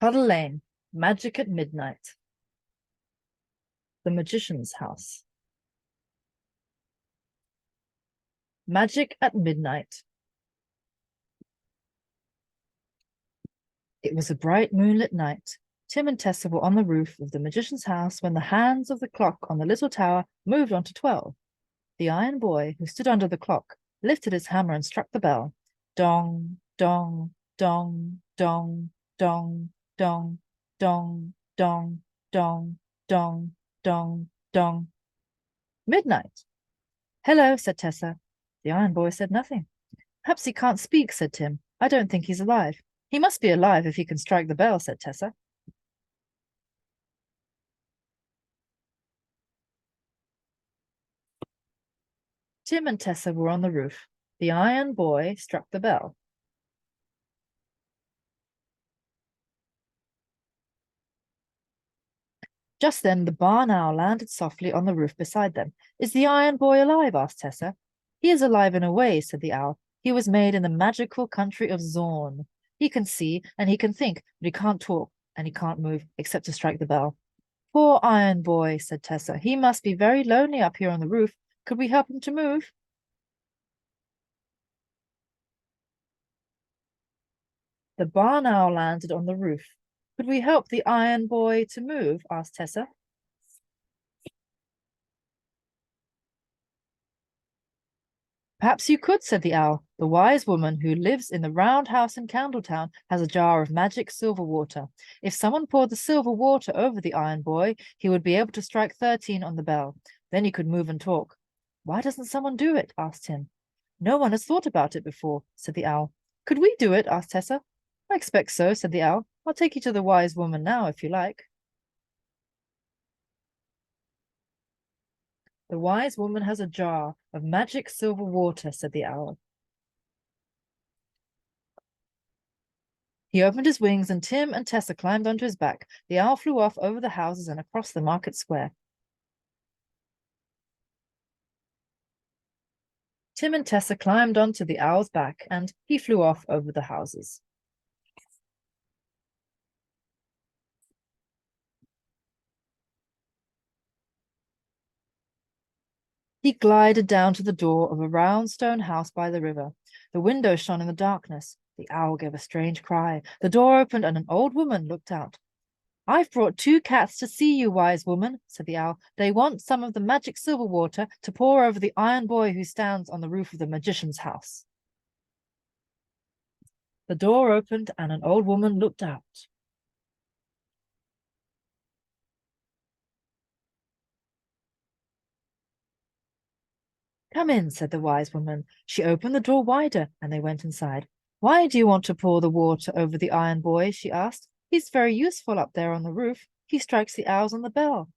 Puddle Lane, Magic at Midnight. The Magician's House. Magic at Midnight. It was a bright moonlit night. Tim and Tessa were on the roof of the magician's house when the hands of the clock on the little tower moved on to 12. The iron boy, who stood under the clock, lifted his hammer and struck the bell. Dong, dong, dong, dong, dong, dong, dong, dong, dong, dong, dong, dong. Midnight. Hello, said Tessa. The iron boy said nothing. Perhaps he can't speak, said Tim. I don't think he's alive. He must be alive if he can strike the bell, said Tessa. Tim and Tessa were on the roof. The iron boy struck the bell. Just then the barn owl landed softly on the roof beside them. Is the iron boy alive? Asked Tessa. He is alive in a way, said the owl. He was made in the magical country of Zorn. He can see and he can think, but he can't talk and he can't move except to strike the bell. Poor iron boy, said Tessa. He must be very lonely up here on the roof. Could we help him to move? The barn owl landed on the roof. Could we help the iron boy to move? Asked Tessa. Perhaps you could, said the owl. The wise woman who lives in the round house in Candletown has a jar of magic silver water. If someone poured the silver water over the iron boy, he would be able to strike 13 on the bell. Then he could move and talk. Why doesn't someone do it? Asked Tim. No one has thought about it before, said the owl. Could we do it? Asked Tessa. I expect so, said the owl. I'll take you to the wise woman now, if you like. The wise woman has a jar of magic silver water, said the owl. He opened his wings and Tim and Tessa climbed onto his back. The owl flew off over the houses and across the market square. Tim and Tessa climbed onto the owl's back and he flew off over the houses. He glided down to the door of a round stone house by the river. The window shone in the darkness. The owl gave a strange cry. The door opened and an old woman looked out. I've brought 2 cats to see you, wise woman, said the owl. They want some of the magic silver water to pour over the iron boy who stands on the roof of the magician's house. The door opened and an old woman looked out. Come in, said the wise woman. She opened the door wider and they went inside. Why do you want to pour the water over the iron boy? She asked. He's very useful up there on the roof. He strikes the owls on the bell.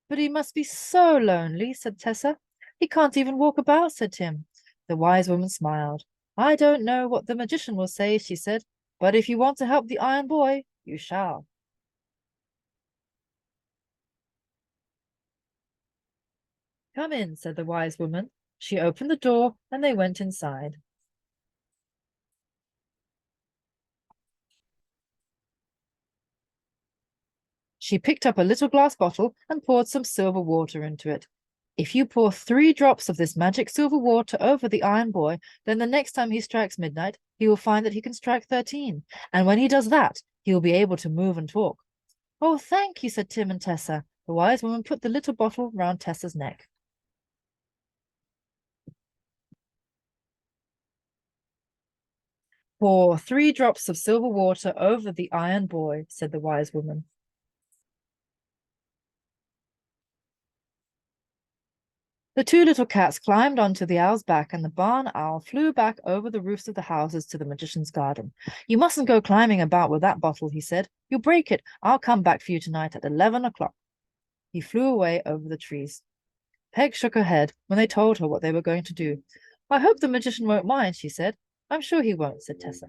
But he must be so lonely, said Tessa. He can't even walk about, said Tim. The wise woman smiled. I don't know what the magician will say, she said, but if you want to help the iron boy, you shall. Come in, said the wise woman. She opened the door and they went inside. She picked up a little glass bottle and poured some silver water into it. If you pour 3 drops of this magic silver water over the iron boy, then the next time he strikes midnight, he will find that he can strike 13. And when he does that, he will be able to move and talk. Oh, thank you, said Tim and Tessa. The wise woman put the little bottle round Tessa's neck. Pour 3 drops of silver water over the iron boy, said the wise woman. The 2 little cats climbed onto the owl's back and the barn owl flew back over the roofs of the houses to the magician's garden. You mustn't go climbing about with that bottle, he said. You'll break it. I'll come back for you tonight at 11 o'clock. He flew away over the trees. Peg shook her head when they told her what they were going to do. I hope the magician won't mind, she said. I'm sure he won't, said Tessa.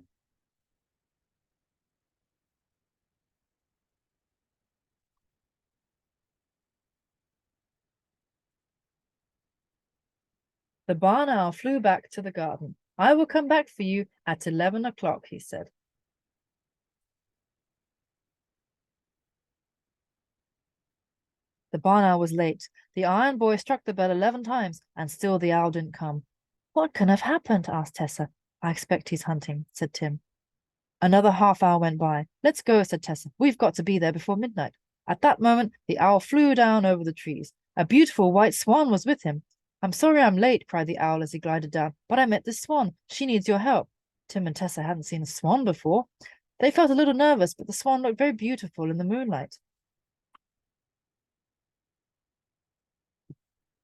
The barn owl flew back to the garden. I will come back for you at 11 o'clock, he said. The barn owl was late. The iron boy struck the bell 11 times, and still the owl didn't come. What can have happened? Asked Tessa. I expect he's hunting, said Tim. Another half hour went by. Let's go, said Tessa. We've got to be there before midnight. At that moment, the owl flew down over the trees. A beautiful white swan was with him. I'm sorry I'm late, cried the owl as he glided down, but I met this swan. She needs your help. Tim and Tessa hadn't seen a swan before. They felt a little nervous, but the swan looked very beautiful in the moonlight.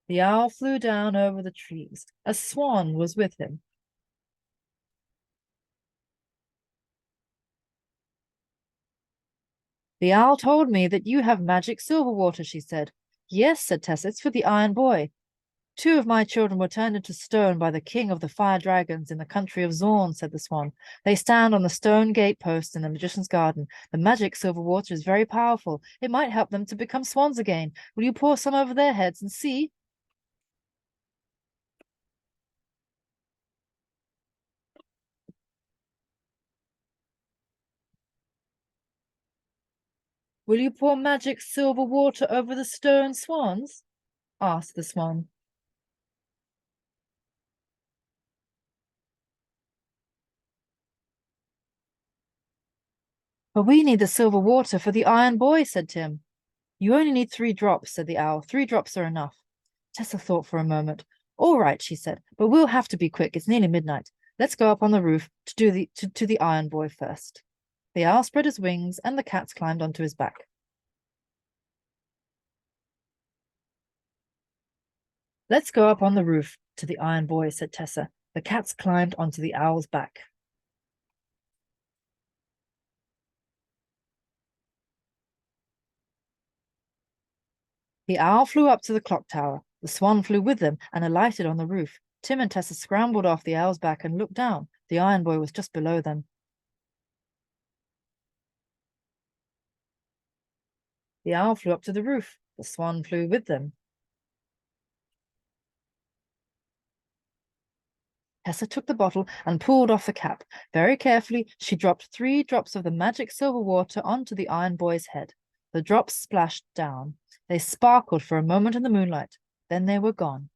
The owl flew down over the trees. A swan was with him. The owl told me that you have magic silver water, she said. Yes, said Tessa, it's for the iron boy. 2 of my children were turned into stone by the king of the fire dragons in the country of Zorn, said the swan. They stand on the stone gate post in the magician's garden. The magic silver water is very powerful. It might help them to become swans again. Will you pour some over their heads and see? Will you pour magic silver water over the stone swans? Asked the swan. But we need the silver water for the iron boy, said Tim. You only need 3 drops, said the owl. 3 drops are enough. Tessa thought for a moment. All right, she said, but we'll have to be quick. It's nearly midnight. Let's go up on the roof to the iron boy first. The owl spread his wings, and the cats climbed onto his back. Let's go up on the roof to the iron boy, said Tessa. The cats climbed onto the owl's back. The owl flew up to the clock tower. The swan flew with them and alighted on the roof. Tim and Tessa scrambled off the owl's back and looked down. The iron boy was just below them. The owl flew up to the roof. The swan flew with them. Tessa took the bottle and pulled off the cap. Very carefully, she dropped 3 drops of the magic silver water onto the iron boy's head. The drops splashed down. They sparkled for a moment in the moonlight. Then they were gone.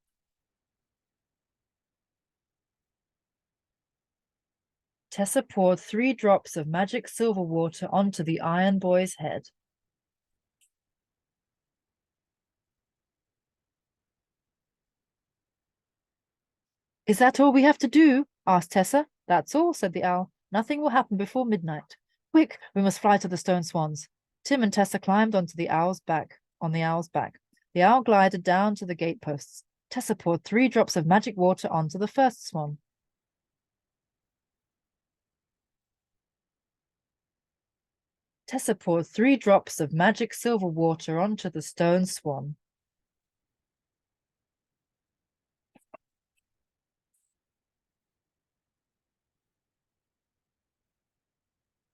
Tessa poured 3 drops of magic silver water onto the iron boy's head. Is that all we have to do? Asked Tessa. That's all, said the owl. Nothing will happen before midnight. Quick, we must fly to the stone swans. Tim and Tessa climbed onto the owl's back. The owl glided down to the gateposts. Tessa poured 3 drops of magic water onto the first swan. Tessa poured 3 drops of magic silver water onto the stone swan.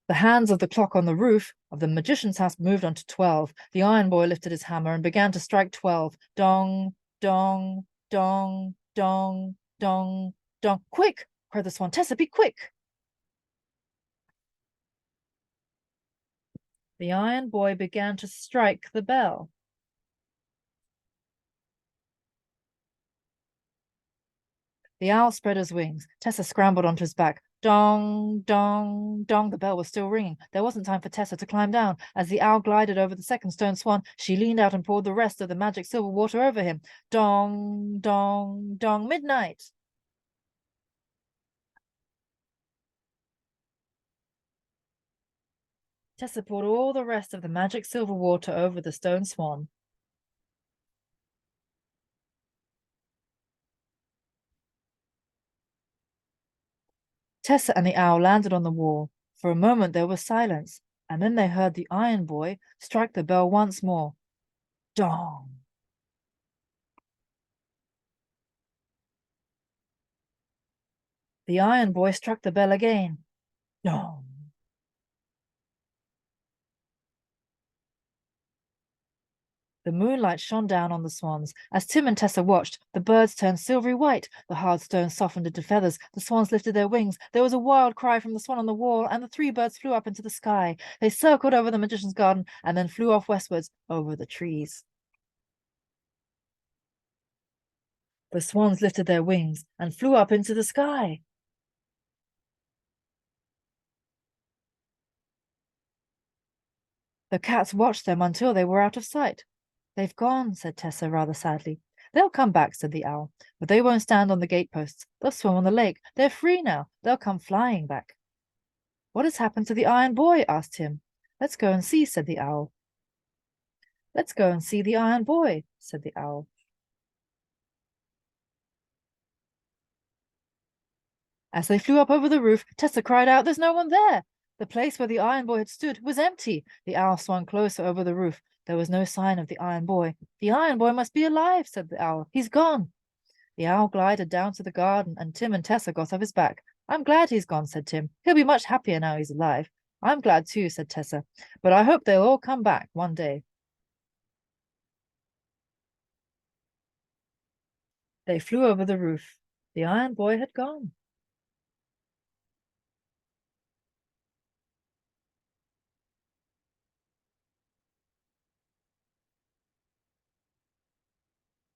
The hands of the clock on the roof of the magician's house moved on to 12. The iron boy lifted his hammer and began to strike 12. Dong, dong, dong, dong, dong, dong. Quick, cried the swan. Tessa, be quick. The iron boy began to strike the bell. The owl spread his wings. Tessa scrambled onto his back. Dong, dong, dong. The bell was still ringing. There wasn't time for Tessa to climb down. As the owl glided over the second stone swan, she leaned out and poured the rest of the magic silver water over him. Dong, dong, dong. Midnight. Tessa poured all the rest of the magic silver water over the stone swan. Tessa and the owl landed on the wall. For a moment there was silence, and then they heard the iron boy strike the bell once more. Dong! The iron boy struck the bell again. Dong! The moonlight shone down on the swans. As Tim and Tessa watched, the birds turned silvery white. The hard stones softened into feathers. The swans lifted their wings. There was a wild cry from the swan on the wall, and the 3 birds flew up into the sky. They circled over the magician's garden and then flew off westwards over the trees. The swans lifted their wings and flew up into the sky. The cats watched them until they were out of sight. They've gone, said Tessa rather sadly. They'll come back, said the owl, but they won't stand on the gateposts. They'll swim on the lake. They're free now. They'll come flying back. What has happened to the iron boy? Asked Tim. Let's go and see, said the owl. Let's go and see the iron boy, said the owl. As they flew up over the roof, Tessa cried out, There's no one there! The place where the iron boy had stood was empty. The owl swung closer over the roof. There was no sign of the iron boy. The iron boy must be alive, said the owl. He's gone. The owl glided down to the garden, and Tim and Tessa got off his back. I'm glad he's gone, said Tim. He'll be much happier now he's alive. I'm glad too, said Tessa. But I hope they'll all come back one day. They flew over the roof. The iron boy had gone.